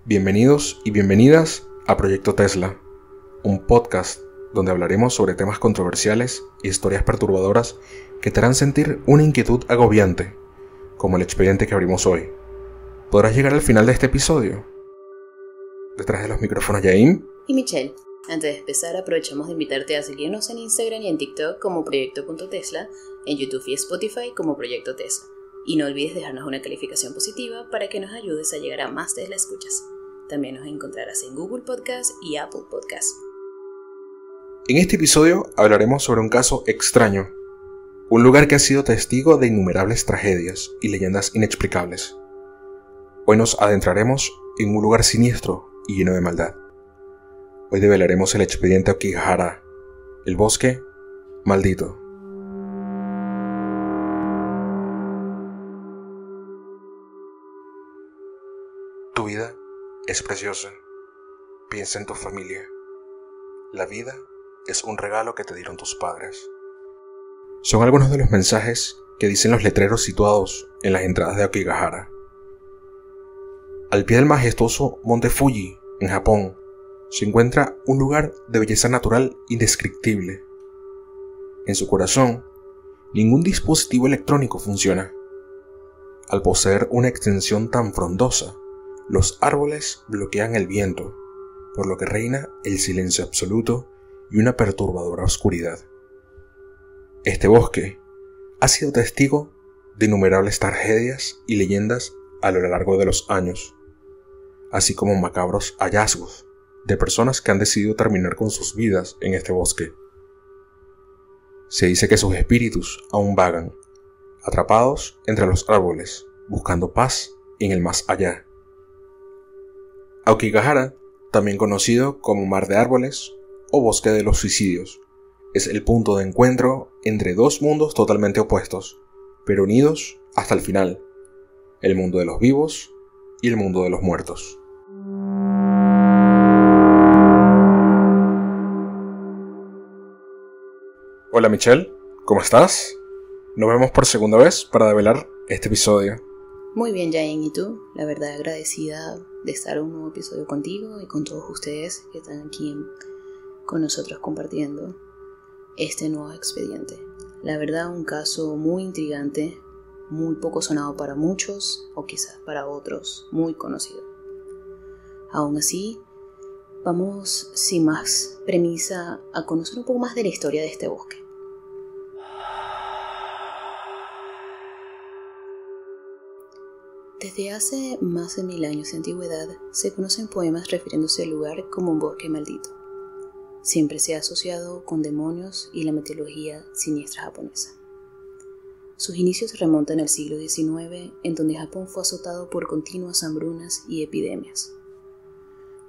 Bienvenidos y bienvenidas a Proyecto Tesla, un podcast donde hablaremos sobre temas controversiales e historias perturbadoras que te harán sentir una inquietud agobiante, como el expediente que abrimos hoy. ¿Podrás llegar al final de este episodio? Detrás de los micrófonos, Yain y Michelle. Antes de empezar, aprovechamos de invitarte a seguirnos en Instagram y en TikTok como Proyecto.Tesla, en YouTube y Spotify como Proyecto Tesla. Y no olvides dejarnos una calificación positiva para que nos ayudes a llegar a más Tesla escuchas. También nos encontrarás en Google Podcast y Apple Podcast. En este episodio hablaremos sobre un caso extraño, un lugar que ha sido testigo de innumerables tragedias y leyendas inexplicables. Hoy nos adentraremos en un lugar siniestro y lleno de maldad. Hoy develaremos el expediente Aokigahara, el bosque maldito. Tu vida es preciosa. Piensa en tu familia. La vida es un regalo que te dieron tus padres. Son algunos de los mensajes que dicen los letreros situados en las entradas de Aokigahara. Al pie del majestuoso monte Fuji, en Japón, se encuentra un lugar de belleza natural indescriptible. En su corazón, ningún dispositivo electrónico funciona. Al poseer una extensión tan frondosa, los árboles bloquean el viento, por lo que reina el silencio absoluto y una perturbadora oscuridad. Este bosque ha sido testigo de innumerables tragedias y leyendas a lo largo de los años, así como macabros hallazgos de personas que han decidido terminar con sus vidas en este bosque. Se dice que sus espíritus aún vagan, atrapados entre los árboles, buscando paz en el más allá. Aokigahara, también conocido como Mar de Árboles o Bosque de los Suicidios, es el punto de encuentro entre dos mundos totalmente opuestos, pero unidos hasta el final: el mundo de los vivos y el mundo de los muertos. Hola Michelle, ¿cómo estás? Nos vemos por segunda vez para develar este episodio. Muy bien, Jain, ¿y tú? La verdad, agradecida de estar en un nuevo episodio contigo y con todos ustedes que están aquí con nosotros compartiendo este nuevo expediente. La verdad, un caso muy intrigante, muy poco sonado para muchos o quizás para otros muy conocido. Aún así, vamos sin más premisa a conocer un poco más de la historia de este bosque. Desde hace más de 1000 años de antigüedad se conocen poemas refiriéndose al lugar como un bosque maldito. Siempre se ha asociado con demonios y la mitología siniestra japonesa. Sus inicios se remontan al siglo XIX, en donde Japón fue azotado por continuas hambrunas y epidemias.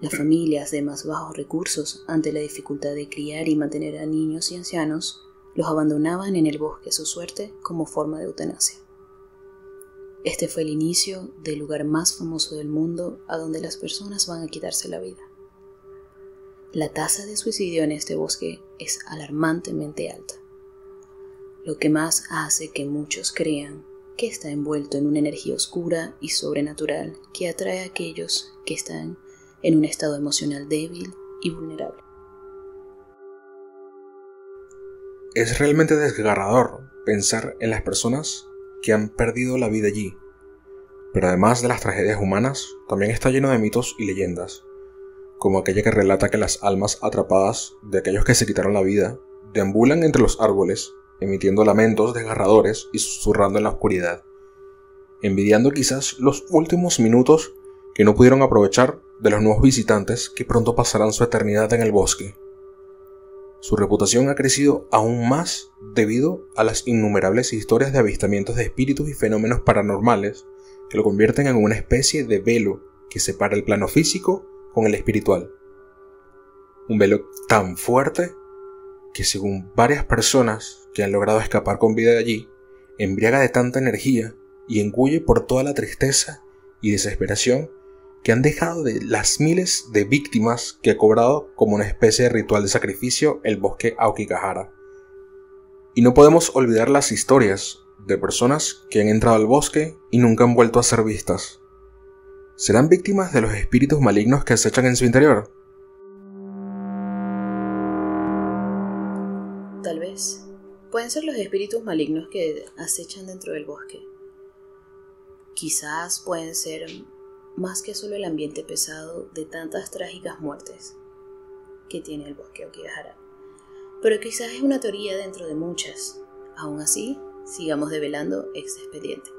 Las familias de más bajos recursos, ante la dificultad de criar y mantener a niños y ancianos, los abandonaban en el bosque a su suerte como forma de eutanasia. Este fue el inicio del lugar más famoso del mundo a donde las personas van a quitarse la vida. La tasa de suicidio en este bosque es alarmantemente alta, lo que más hace que muchos crean que está envuelto en una energía oscura y sobrenatural que atrae a aquellos que están en un estado emocional débil y vulnerable. Es realmente desgarrador pensar en las personas que han perdido la vida allí, pero además de las tragedias humanas, también está lleno de mitos y leyendas, como aquella que relata que las almas atrapadas de aquellos que se quitaron la vida deambulan entre los árboles, emitiendo lamentos desgarradores y susurrando en la oscuridad, envidiando quizás los últimos minutos que no pudieron aprovechar de los nuevos visitantes que pronto pasarán su eternidad en el bosque. Su reputación ha crecido aún más debido a las innumerables historias de avistamientos de espíritus y fenómenos paranormales que lo convierten en una especie de velo que separa el plano físico con el espiritual. Un velo tan fuerte que, según varias personas que han logrado escapar con vida de allí, embriaga de tanta energía y engulle por toda la tristeza y desesperación que han dejado de las miles de víctimas que ha cobrado como una especie de ritual de sacrificio el bosque Aokigahara. Y no podemos olvidar las historias de personas que han entrado al bosque y nunca han vuelto a ser vistas. ¿Serán víctimas de los espíritus malignos que acechan en su interior? Tal vez. Pueden ser los espíritus malignos que acechan dentro del bosque. Quizás pueden ser más que solo el ambiente pesado de tantas trágicas muertes que tiene el bosque Aokigahara. Pero quizás es una teoría dentro de muchas. Aún así, sigamos develando este expediente.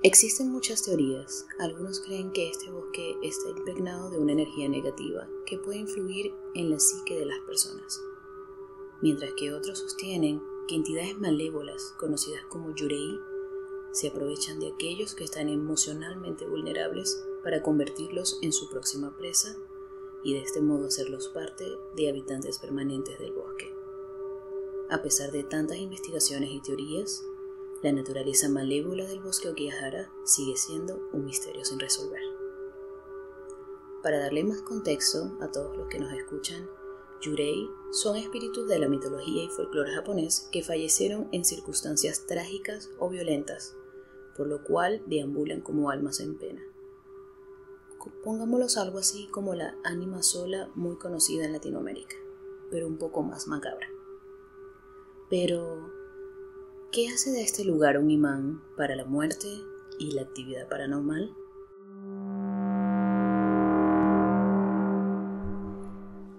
Existen muchas teorías. Algunos creen que este bosque está impregnado de una energía negativa que puede influir en la psique de las personas, mientras que otros sostienen que entidades malévolas, conocidas como yurei, se aprovechan de aquellos que están emocionalmente vulnerables para convertirlos en su próxima presa y de este modo hacerlos parte de habitantes permanentes del bosque. A pesar de tantas investigaciones y teorías, la naturaleza malévola del bosque Aokigahara sigue siendo un misterio sin resolver. Para darle más contexto a todos los que nos escuchan, yurei son espíritus de la mitología y folclore japonés que fallecieron en circunstancias trágicas o violentas, por lo cual deambulan como almas en pena. Pongámoslos algo así como la ánima sola muy conocida en Latinoamérica, pero un poco más macabra. Pero, ¿qué hace de este lugar un imán para la muerte y la actividad paranormal?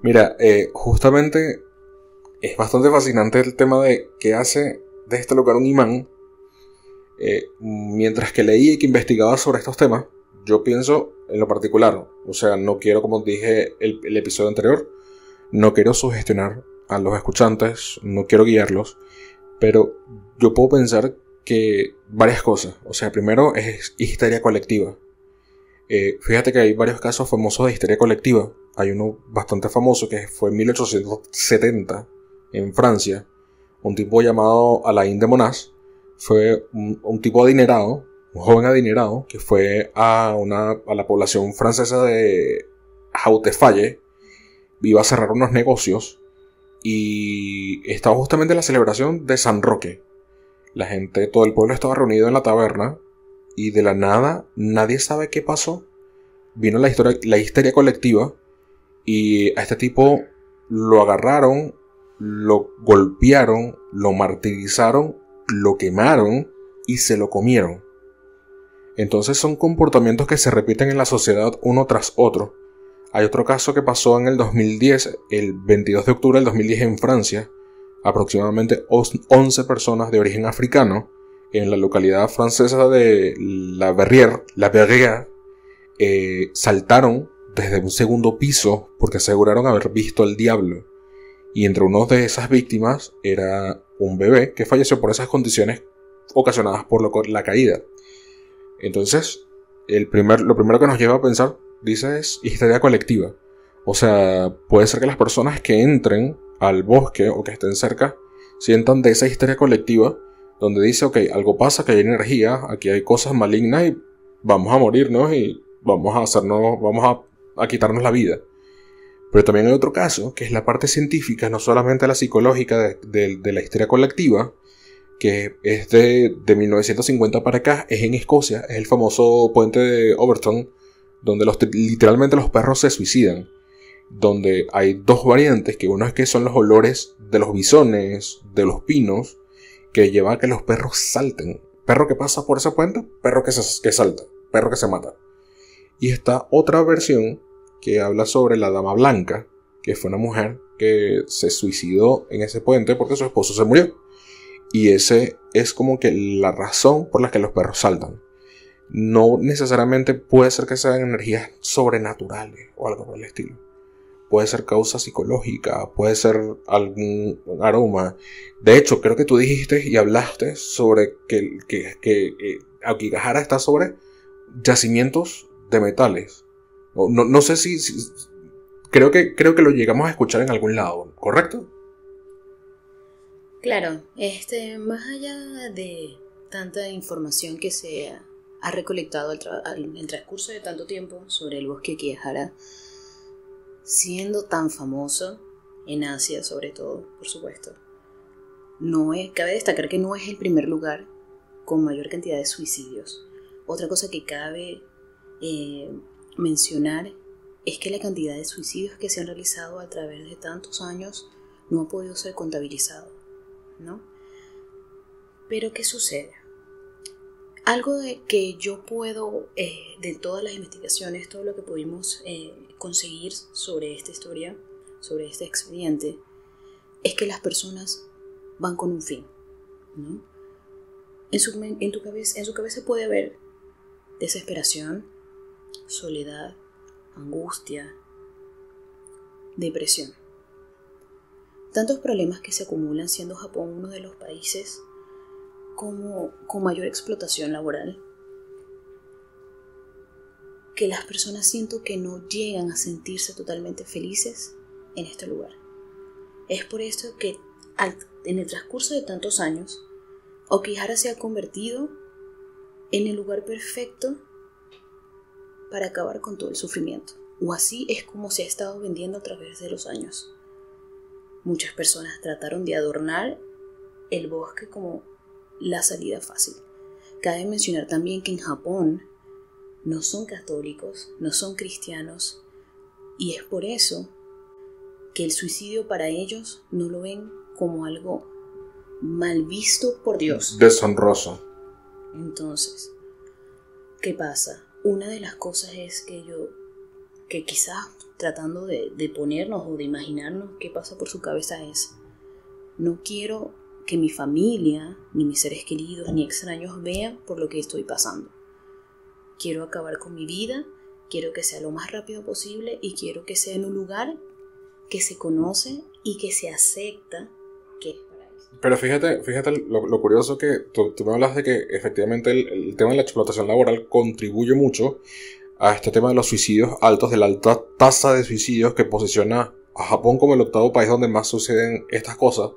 Mira, justamente es bastante fascinante el tema de qué hace de este lugar un imán. Mientras que leía y que investigaba sobre estos temas, yo pienso en lo particular, o sea, no quiero, como dije el episodio anterior, no quiero sugestionar a los escuchantes, no quiero guiarlos, pero yo puedo pensar que varias cosas. O sea, primero es histeria colectiva. Fíjate que hay varios casos famosos de histeria colectiva. Hay uno bastante famoso que fue en 1870 en Francia. Un tipo llamado Alain de Monash fue un tipo adinerado, un joven adinerado, que fue a la población francesa de Hautefeuille. Iba a cerrar unos negocios y estaba justamente en la celebración de San Roque. La gente, todo el pueblo estaba reunido en la taberna y de la nada, nadie sabe qué pasó. Vino la histeria colectiva y a este tipo lo agarraron, lo golpearon, lo martirizaron, lo quemaron y se lo comieron. Entonces son comportamientos que se repiten en la sociedad uno tras otro. Hay otro caso que pasó en el 2010, el 22 de octubre del 2010 en Francia. Aproximadamente 11 personas de origen africano en la localidad francesa de La Verrière, saltaron desde un segundo piso porque aseguraron haber visto al diablo. Y entre uno de esas víctimas era un bebé que falleció por esas condiciones ocasionadas por la caída. Entonces, lo primero que nos lleva a pensar, dice, es histeria colectiva. O sea, puede ser que las personas que entren al bosque o que estén cerca sientan de esa histeria colectiva donde dice, ok, algo pasa, que hay energía, aquí hay cosas malignas y vamos a morirnos y vamos a quitarnos la vida. Pero también hay otro caso, que es la parte científica, no solamente la psicológica de la histeria colectiva, que es de 1950 para acá, es en Escocia, es el famoso puente de Overton, donde literalmente los perros se suicidan. Donde hay dos variantes, que uno es que son los olores de los bisones, de los pinos, que lleva a que los perros salten. Perro que pasa por ese puente, perro que salta, perro que se mata. Y está otra versión que habla sobre la Dama Blanca, que fue una mujer que se suicidó en ese puente porque su esposo se murió. Y ese es como que la razón por la que los perros saltan. No necesariamente puede ser que sean energías sobrenaturales o algo por el estilo. Puede ser causa psicológica, puede ser algún aroma. De hecho, creo que tú dijiste y hablaste sobre que Aokigahara está sobre yacimientos de metales. No sé si creo que lo llegamos a escuchar en algún lado, ¿correcto? Claro, más allá de tanta información que se ha recolectado en el transcurso de tanto tiempo sobre el bosque Akihara, siendo tan famoso en Asia sobre todo, por supuesto. Cabe destacar que no es el primer lugar con mayor cantidad de suicidios. Otra cosa que cabe mencionar es que la cantidad de suicidios que se han realizado a través de tantos años no ha podido ser contabilizado, ¿no? Pero ¿qué sucede? Algo de que yo puedo, de todas las investigaciones, todo lo que pudimos conseguir sobre esta historia, sobre este expediente, es que las personas van con un fin, ¿no? En su cabeza puede haber desesperación, soledad, angustia, depresión. Tantos problemas que se acumulan, siendo Japón uno de los países con mayor explotación laboral, que las personas siento que no llegan a sentirse totalmente felices en este lugar. Es por esto que en el transcurso de tantos años, Akihara se ha convertido en el lugar perfecto para acabar con todo el sufrimiento. O así es como se ha estado vendiendo a través de los años. Muchas personas trataron de adornar el bosque como la salida fácil. Cabe mencionar también que en Japón no son católicos, no son cristianos, y es por eso que el suicidio para ellos no lo ven como algo mal visto por Dios. Deshonroso. Entonces, ¿qué pasa? Una de las cosas es que quizás tratando de ponernos o de imaginarnos qué pasa por su cabeza es: no quiero que mi familia, ni mis seres queridos, ni extraños vean por lo que estoy pasando. Quiero acabar con mi vida, quiero que sea lo más rápido posible y quiero que sea en un lugar que se conoce y que se acepta que es paraíso. Pero fíjate lo curioso que tú me hablas de que efectivamente el tema de la explotación laboral contribuye mucho a este tema de los suicidios altos, de la alta tasa de suicidios que posiciona a Japón como el octavo país donde más suceden estas cosas.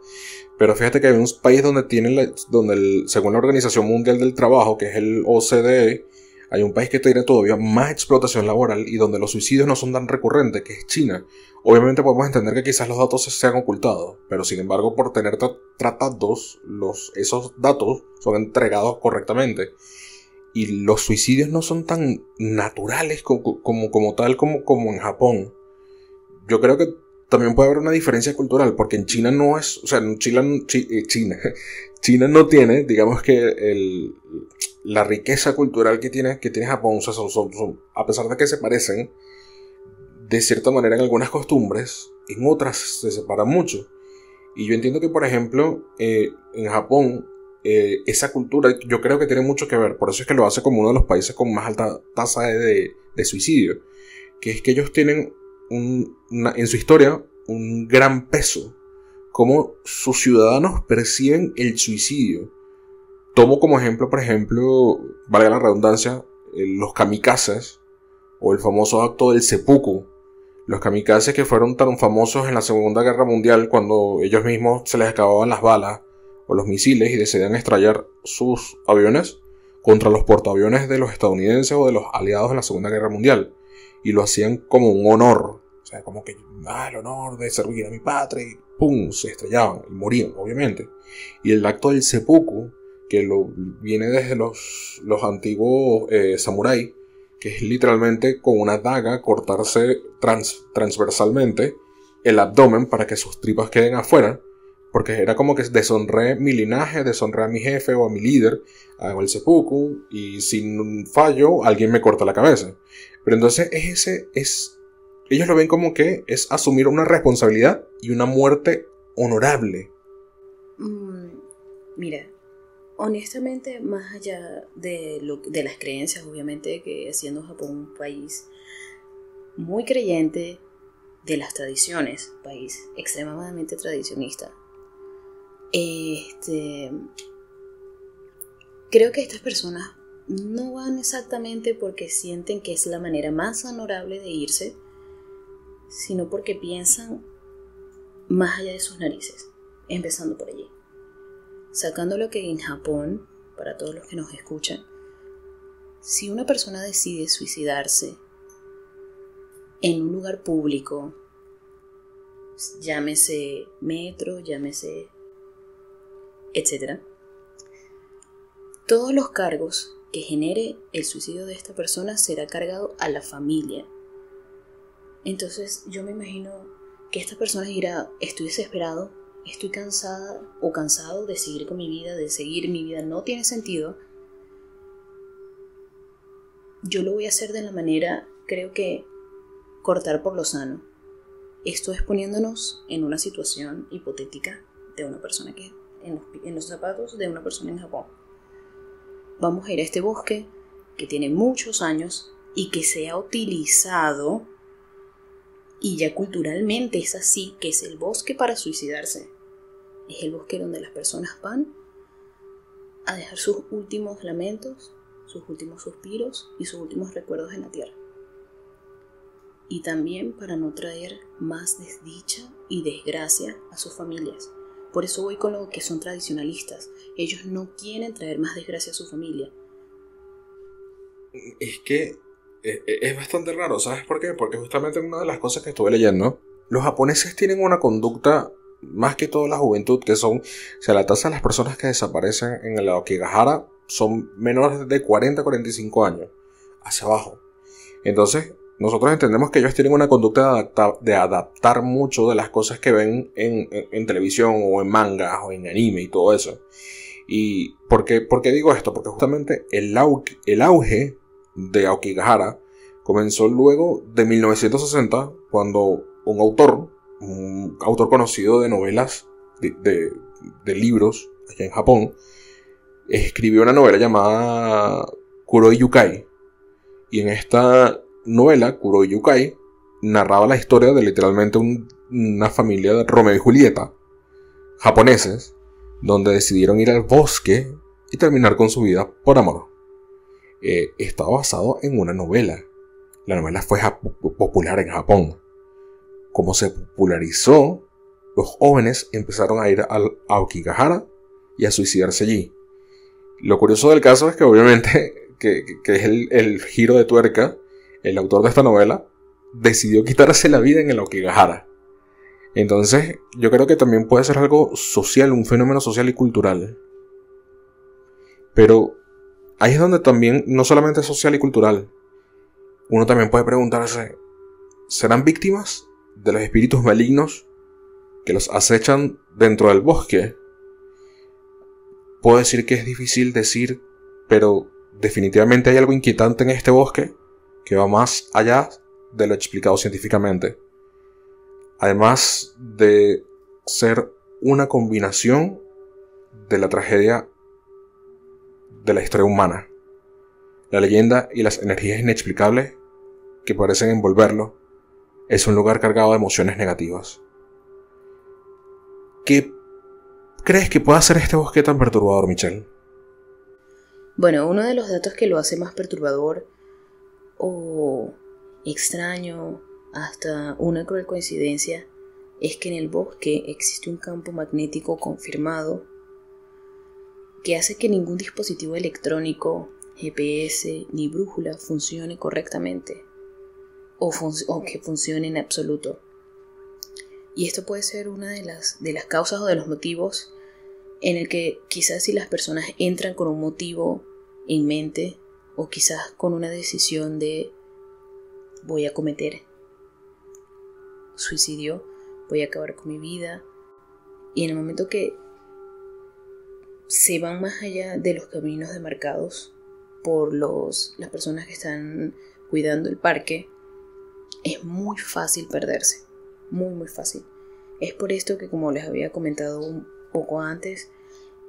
Pero fíjate que hay un país donde según la Organización Mundial del Trabajo, que es el OCDE, hay un país que tiene todavía más explotación laboral y donde los suicidios no son tan recurrentes, que es China. Obviamente podemos entender que quizás los datos se han ocultado, pero sin embargo por tener tratados, esos datos son entregados correctamente. Y los suicidios no son tan naturales como en Japón. Yo creo que también puede haber una diferencia cultural, porque en China no es, o sea, en China no tiene, digamos que la riqueza cultural que tiene Japón. O sea, a pesar de que se parecen de cierta manera en algunas costumbres, en otras se separan mucho. Y yo entiendo que, por ejemplo, en Japón, esa cultura yo creo que tiene mucho que ver. Por eso es que lo hace como uno de los países con más alta tasa de suicidio, que es que ellos tienen en su historia un gran peso, como sus ciudadanos perciben el suicidio. Tomo como ejemplo, por ejemplo, valga la redundancia, los kamikazes, o el famoso acto del seppuku. Los kamikazes que fueron tan famosos en la Segunda Guerra Mundial, cuando ellos mismos se les acababan las balas o los misiles y decidían estrellar sus aviones contra los portaaviones de los estadounidenses o de los aliados en la Segunda Guerra Mundial. Y lo hacían como un honor. O sea, como que, el honor de servir a mi patria, y ¡pum!, se estrellaban y morían, obviamente. Y el acto del seppuku, que viene desde los antiguos samuráis, que es literalmente con una daga cortarse transversalmente el abdomen para que sus tripas queden afuera, porque era como que deshonré mi linaje, deshonré a mi jefe o a mi líder, hago el seppuku y sin un fallo alguien me corta la cabeza. Pero entonces ellos lo ven como que es asumir una responsabilidad y una muerte honorable. Mira, honestamente, más allá de las creencias, obviamente, que siendo Japón un país muy creyente de las tradiciones, país extremadamente tradicionista, creo que estas personas no van exactamente porque sienten que es la manera más honorable de irse, sino porque piensan más allá de sus narices, empezando por allí. Sacando lo que en Japón, para todos los que nos escuchan, Si una persona decide suicidarse en un lugar público, llámese metro, llámese etcétera, todos los cargos que genere el suicidio de esta persona será cargado a la familia. Entonces yo me imagino que esta persona dirá: estoy desesperado, estoy cansada o cansado de seguir con mi vida, de seguir mi vida, no tiene sentido. Yo lo voy a hacer de la manera, creo que, cortar por lo sano. Esto es poniéndonos en una situación hipotética de una persona que en los zapatos de una persona en Japón. Vamos a ir a este bosque que tiene muchos años y que se ha utilizado, y ya culturalmente es así, que es el bosque para suicidarse. Es el bosque donde las personas van a dejar sus últimos lamentos, sus últimos suspiros y sus últimos recuerdos en la tierra. Y también para no traer más desdicha y desgracia a sus familias. Por eso voy con lo que son tradicionalistas. Ellos no quieren traer más desgracia a su familia. Es que es bastante raro, ¿sabes por qué? Porque justamente una de las cosas que estuve leyendo, los japoneses tienen una conducta, más que toda la juventud, que son, o sea, la tasa de las personas que desaparecen en el Aokigahara son menores de 40-45 años, hacia abajo. Entonces, nosotros entendemos que ellos tienen una conducta de adaptar mucho de las cosas que ven en televisión o en mangas o en anime y todo eso. ¿Y por qué digo esto? Porque justamente el auge de Aokigahara comenzó luego de 1960, cuando un autor conocido de novelas, de libros, allá en Japón, escribió una novela llamada Kuroi Yukai. Y en esta novela, Kuroi Yukai, narraba la historia de literalmente una familia de Romeo y Julieta, japoneses, donde decidieron ir al bosque y terminar con su vida por amor. Estaba basado en una novela. La novela fue popular en Japón. Como se popularizó, los jóvenes empezaron a ir al Aokigahara y a suicidarse allí. Lo curioso del caso es que obviamente que es el giro de tuerca, el autor de esta novela decidió quitarse la vida en el Aokigahara. Entonces yo creo que también puede ser algo social, un fenómeno social y cultural. Pero ahí es donde también, no solamente es social y cultural, uno también puede preguntarse: ¿serán víctimas de los espíritus malignos que los acechan dentro del bosque? Puedo decir que es difícil decir, pero definitivamente hay algo inquietante en este bosque que va más allá de lo explicado científicamente. Además de ser una combinación de la tragedia de la historia humana, la leyenda y las energías inexplicables que parecen envolverlo, es un lugar cargado de emociones negativas. ¿Qué crees que pueda ser este bosque tan perturbador, Michelle? Bueno, uno de los datos que lo hace más perturbador o extraño, hasta una cruel coincidencia, es que en el bosque existe un campo magnético confirmado que hace que ningún dispositivo electrónico, GPS ni brújula funcione correctamente o que funcione en absoluto. Y esto puede ser una de las causas o de los motivos en el que quizás si las personas entran con un motivo en mente o quizás con una decisión de voy a cometer suicidio, voy a acabar con mi vida, y en el momento que se van más allá de los caminos demarcados por las personas que están cuidando el parque, es muy fácil perderse, muy muy fácil. Es por esto que, como les había comentado un poco antes,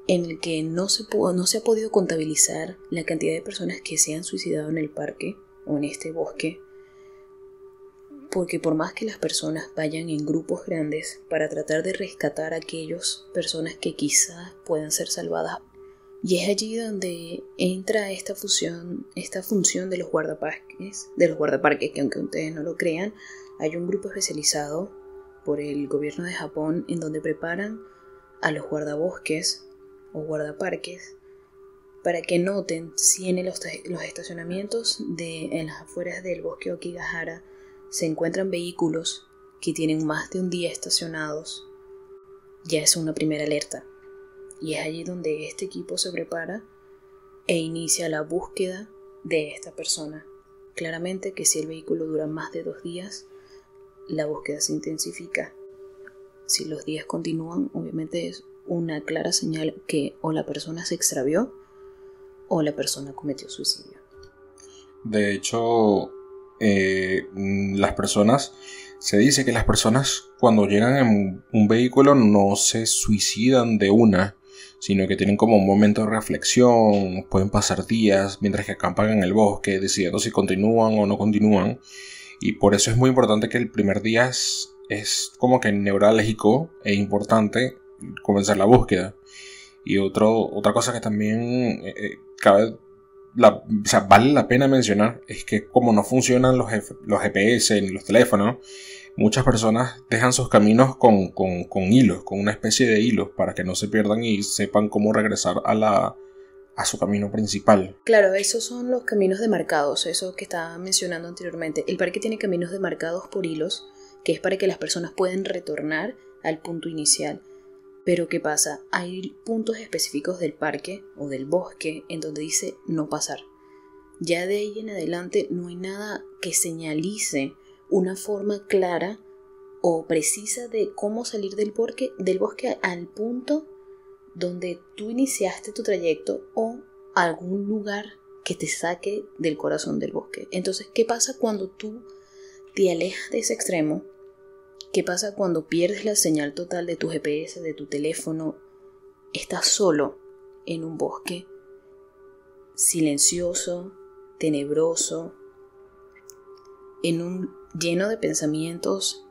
en el que no se ha podido contabilizar la cantidad de personas que se han suicidado en el parque o en este bosque, porque por más que las personas vayan en grupos grandes para tratar de rescatar a aquellas personas que quizás puedan ser salvadas, y es allí donde entra esta función de los guardaparques, que aunque ustedes no lo crean, hay un grupo especializado por el gobierno de Japón en donde preparan a los guardabosques o guardaparques para que noten si en los estacionamientos en las afueras del bosque Aokigahara se encuentran vehículos que tienen más de un día estacionados. Ya es una primera alerta, y es allí donde este equipo se prepara e inicia la búsqueda de esta persona. Claramente que si el vehículo dura más de 2 días, la búsqueda se intensifica. Si los días continúan, obviamente es una clara señal que o la persona se extravió o la persona cometió suicidio. De hecho, se dice que las personas cuando llegan en un vehículo no se suicidan de una, sino que tienen como un momento de reflexión, pueden pasar días mientras que acampan en el bosque, decidiendo si continúan o no continúan. Y por eso es muy importante que el primer día es como que neurálgico e importante comenzar la búsqueda. Y otra cosa que también vale la pena mencionar es que como no funcionan los GPS ni los teléfonos, muchas personas dejan sus caminos con hilos, con una especie de hilos para que no se pierdan y sepan cómo regresar a su camino principal. Claro, esos son los caminos demarcados, eso que estaba mencionando anteriormente. El parque tiene caminos demarcados por hilos, que es para que las personas puedan retornar al punto inicial. Pero ¿qué pasa? Hay puntos específicos del parque o del bosque en donde dice no pasar. Ya de ahí en adelante no hay nada que señalice una forma clara o precisa de cómo salir del bosque al punto donde tú iniciaste tu trayecto o algún lugar que te saque del corazón del bosque. Entonces, ¿qué pasa cuando tú te alejas de ese extremo? ¿Qué pasa cuando pierdes la señal total de tu GPS, de tu teléfono? Estás solo en un bosque silencioso, tenebroso, lleno de pensamientos,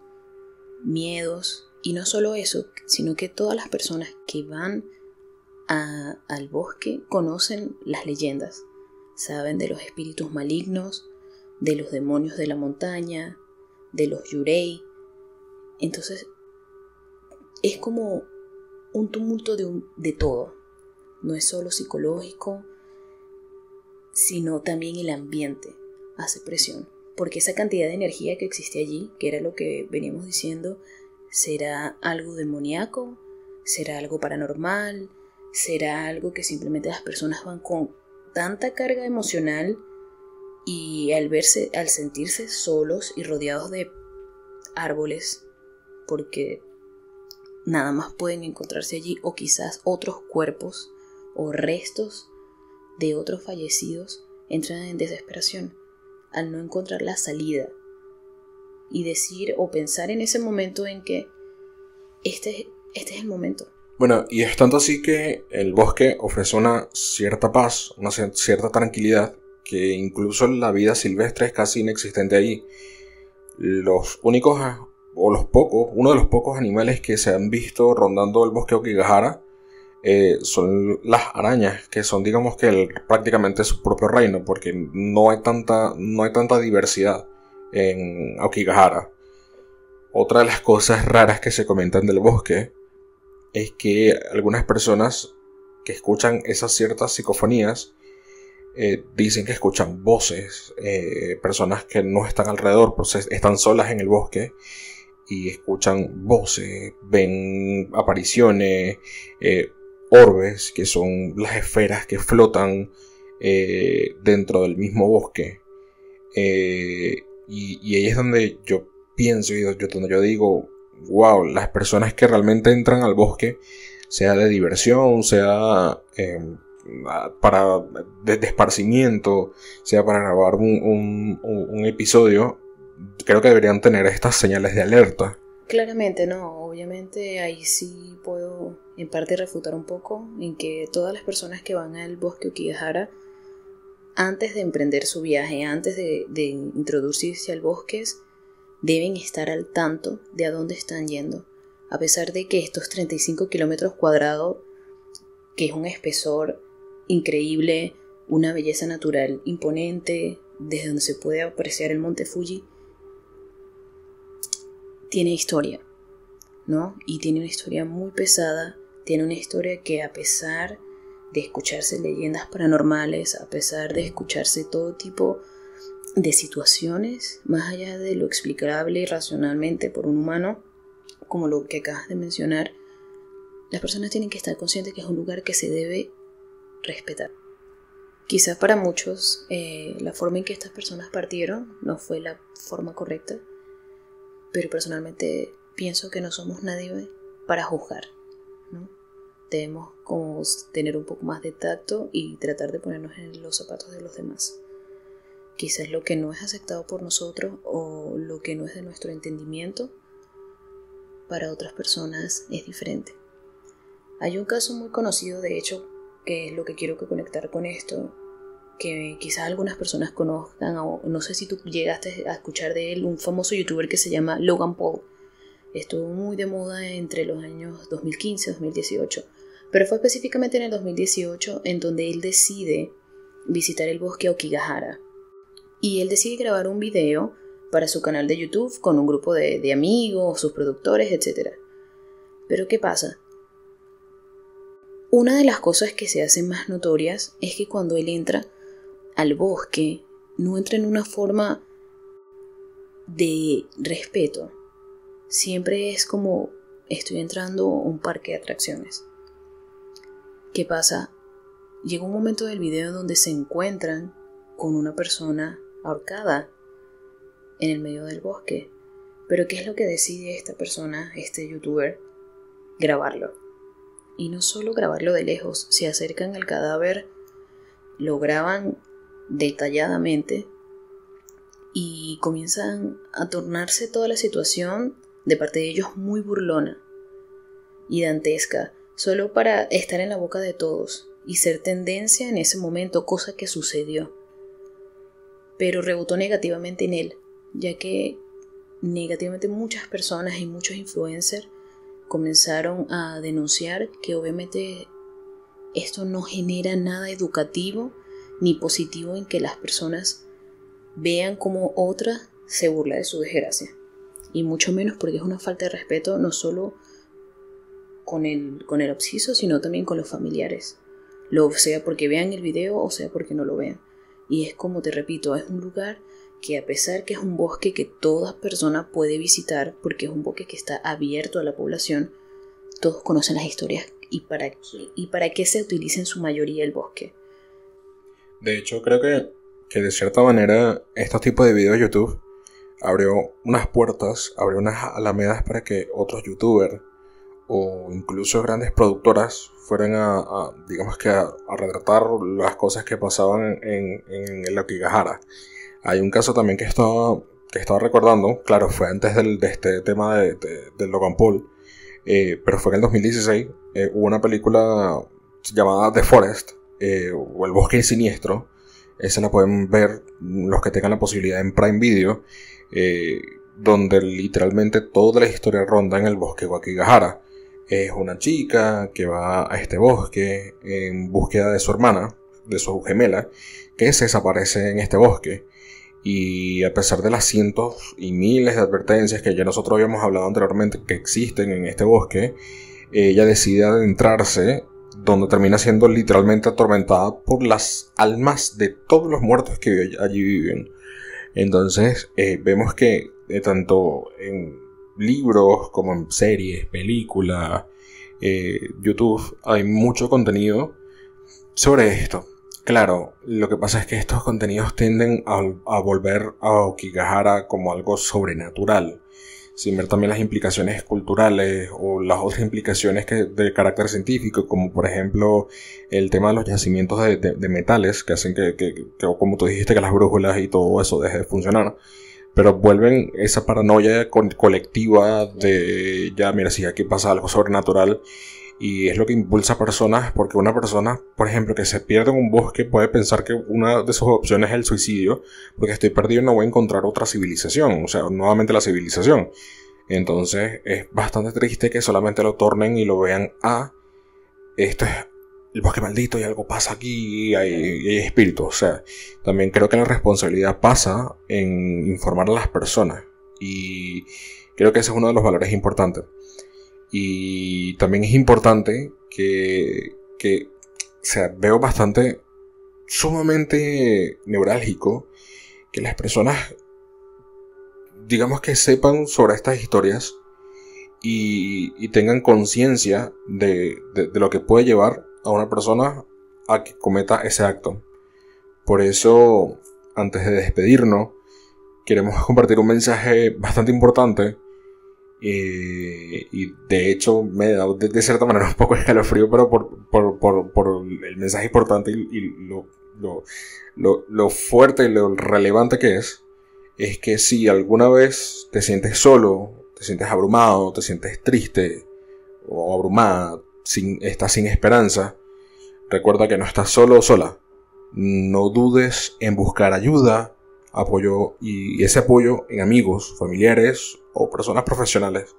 miedos. Y no solo eso, sino que todas las personas que van al bosque conocen las leyendas. Saben de los espíritus malignos, de los demonios de la montaña, de los yurei. Entonces es como un tumulto de todo. No es solo psicológico, sino también el ambiente hace presión. Porque esa cantidad de energía que existe allí, que era lo que veníamos diciendo, ¿será algo demoníaco? ¿Será algo paranormal? ¿Será algo que simplemente las personas van con tanta carga emocional y al sentirse solos y rodeados de árboles, porque nada más pueden encontrarse allí, o quizás otros cuerpos o restos de otros fallecidos, entran en desesperación al no encontrar la salida y decir o pensar en ese momento en que este es el momento? Bueno, y es tanto así que el bosque ofrece una cierta paz, una cierta tranquilidad, que incluso la vida silvestre es casi inexistente allí. Los únicos uno de los pocos animales que se han visto rondando el bosque Aokigahara son las arañas, que son, digamos que prácticamente su propio reino, porque no hay tanta diversidad en Aokigahara. Otra de las cosas raras que se comentan del bosque es que algunas personas que escuchan esas ciertas psicofonías dicen que escuchan voces, personas que no están alrededor, pues están solas en el bosque y escuchan voces, ven apariciones, orbes, que son las esferas que flotan dentro del mismo bosque. Y ahí es donde yo pienso y donde yo digo, wow, las personas que realmente entran al bosque, sea de diversión, sea de esparcimiento, sea para grabar un episodio, creo que deberían tener estas señales de alerta. Claramente no, obviamente ahí sí puedo en parte refutar un poco en que todas las personas que van al bosque Aokigahara, antes de emprender su viaje, antes de introducirse al bosque, deben estar al tanto de a dónde están yendo. A pesar de que estos 35 kilómetros cuadrados, que es un espesor increíble, una belleza natural imponente, desde donde se puede apreciar el monte Fuji, tiene historia, ¿no? Y tiene una historia muy pesada, tiene una historia que, a pesar de escucharse leyendas paranormales, a pesar de escucharse todo tipo de situaciones, más allá de lo explicable racionalmente por un humano, como lo que acabas de mencionar, las personas tienen que estar conscientes que es un lugar que se debe respetar. Quizás para muchos la forma en que estas personas partieron no fue la forma correcta, pero personalmente pienso que no somos nadie para juzgar, ¿no? Debemos como tener un poco más de tacto y tratar de ponernos en los zapatos de los demás. Quizás lo que no es aceptado por nosotros o lo que no es de nuestro entendimiento, para otras personas es diferente. Hay un caso muy conocido, de hecho, que es lo que quiero conectar con esto, que quizás algunas personas conozcan, o no sé si tú llegaste a escuchar de él, un famoso youtuber que se llama Logan Paul. Estuvo muy de moda entre los años 2015 y 2018, pero fue específicamente en el 2018 en donde él decide visitar el bosque Aokigahara. Y él decide grabar un video para su canal de YouTube con un grupo de amigos, sus productores, etc. Pero ¿qué pasa? Una de las cosas que se hacen más notorias es que cuando él entra al bosque, no entra en una forma de respeto. Siempre es como estoy entrando a un parque de atracciones. ¿Qué pasa? Llega un momento del video donde se encuentran con una persona ahorcada en el medio del bosque. Pero ¿qué es lo que decide esta persona, este youtuber? Grabarlo. Y no solo grabarlo de lejos, se acercan al cadáver, lo graban detalladamente y comienzan a tornarse toda la situación de parte de ellos muy burlona y dantesca, solo para estar en la boca de todos y ser tendencia en ese momento, cosa que sucedió. Pero rebotó negativamente en él, ya que negativamente muchas personas y muchos influencers comenzaron a denunciar que obviamente esto no genera nada educativo ni positivo en que las personas vean cómo otra se burla de su desgracia. Y mucho menos porque es una falta de respeto no solo con el obseso, sino también con los familiares. Lo sea porque vean el video o sea porque no lo vean. Y es como te repito, es un lugar que a pesar que es un bosque que toda persona puede visitar, porque es un bosque que está abierto a la población, todos conocen las historias y para qué se utiliza en su mayoría el bosque. De hecho, creo que de cierta manera estos tipos de videos de YouTube abrió unas puertas, abrió unas alamedas para que otros youtubers o incluso grandes productoras fueran digamos que a retratar las cosas que pasaban en el Aokigahara. Hay un caso también que estaba recordando, claro, fue antes de este tema del Logan Paul, pero fue en el 2016, hubo una película llamada The Forest, o El Bosque Siniestro. Esa la pueden ver los que tengan la posibilidad en Prime Video, donde literalmente toda la historia ronda en el bosque Aokigahara. Es una chica que va a este bosque en búsqueda de su hermana, de su gemela, que se desaparece en este bosque. Y a pesar de las cientos y miles de advertencias que ya nosotros habíamos hablado anteriormente que existen en este bosque, ella decide adentrarse, donde termina siendo literalmente atormentada por las almas de todos los muertos que allí viven. Entonces vemos que tanto en libros como en series, películas, YouTube, hay mucho contenido sobre esto. Claro, lo que pasa es que estos contenidos tienden a volver a Aokigahara como algo sobrenatural, sin ver también las implicaciones culturales o las otras implicaciones de carácter científico, como por ejemplo el tema de los yacimientos de metales que hacen que, como tú dijiste, que las brújulas y todo eso deje de funcionar. Pero vuelven esa paranoia colectiva de ya, mira, si aquí pasa algo sobrenatural. Y es lo que impulsa a personas, porque una persona, por ejemplo, que se pierde en un bosque puede pensar que una de sus opciones es el suicidio, porque estoy perdido y no voy a encontrar otra civilización, o sea, nuevamente la civilización. Entonces es bastante triste que solamente lo tornen y lo vean esto es el bosque maldito y algo pasa aquí y hay espíritus. O sea, también creo que la responsabilidad pasa en informar a las personas, y creo que ese es uno de los valores importantes. Y también es importante que sea, veo sumamente neurálgico que las personas, digamos, que sepan sobre estas historias y tengan conciencia de lo que puede llevar a una persona a que cometa ese acto. Por eso, antes de despedirnos, queremos compartir un mensaje bastante importante. Y de hecho me da de cierta manera un poco de escalofrío, pero por el mensaje importante y lo fuerte y lo relevante que es que si alguna vez te sientes solo, te sientes abrumado, te sientes triste o abrumada, estás sin esperanza, recuerda que no estás solo o sola. No dudes en buscar ayuda, apoyo, y ese apoyo en amigos, familiares o personas profesionales.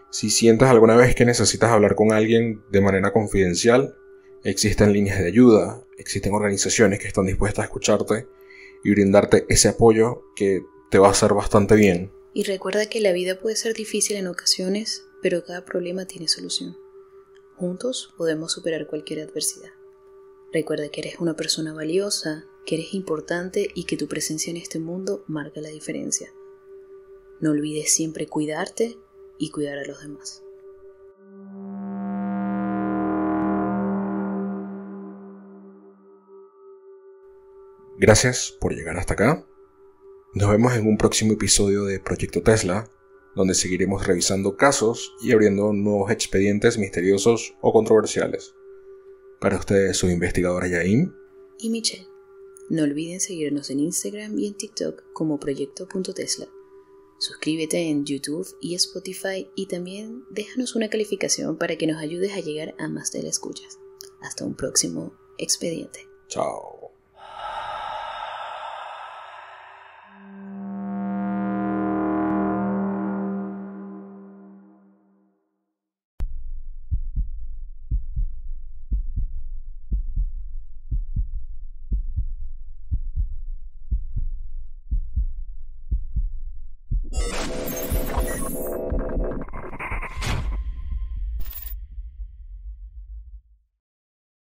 Si sientes alguna vez que necesitas hablar con alguien de manera confidencial, existen líneas de ayuda, existen organizaciones que están dispuestas a escucharte y brindarte ese apoyo que te va a hacer bastante bien. Y recuerda que la vida puede ser difícil en ocasiones, pero cada problema tiene solución. Juntos podemos superar cualquier adversidad. Recuerda que eres una persona valiosa, que eres importante y que tu presencia en este mundo marca la diferencia. No olvides siempre cuidarte y cuidar a los demás. Gracias por llegar hasta acá. Nos vemos en un próximo episodio de Proyecto Tesla, donde seguiremos revisando casos y abriendo nuevos expedientes misteriosos o controversiales. Para ustedes, su investigadora Yain y Michelle. No olviden seguirnos en Instagram y en TikTok como proyecto.tesla. Suscríbete en YouTube y Spotify y también déjanos una calificación para que nos ayudes a llegar a más de las escuchas. Hasta un próximo expediente. Chao.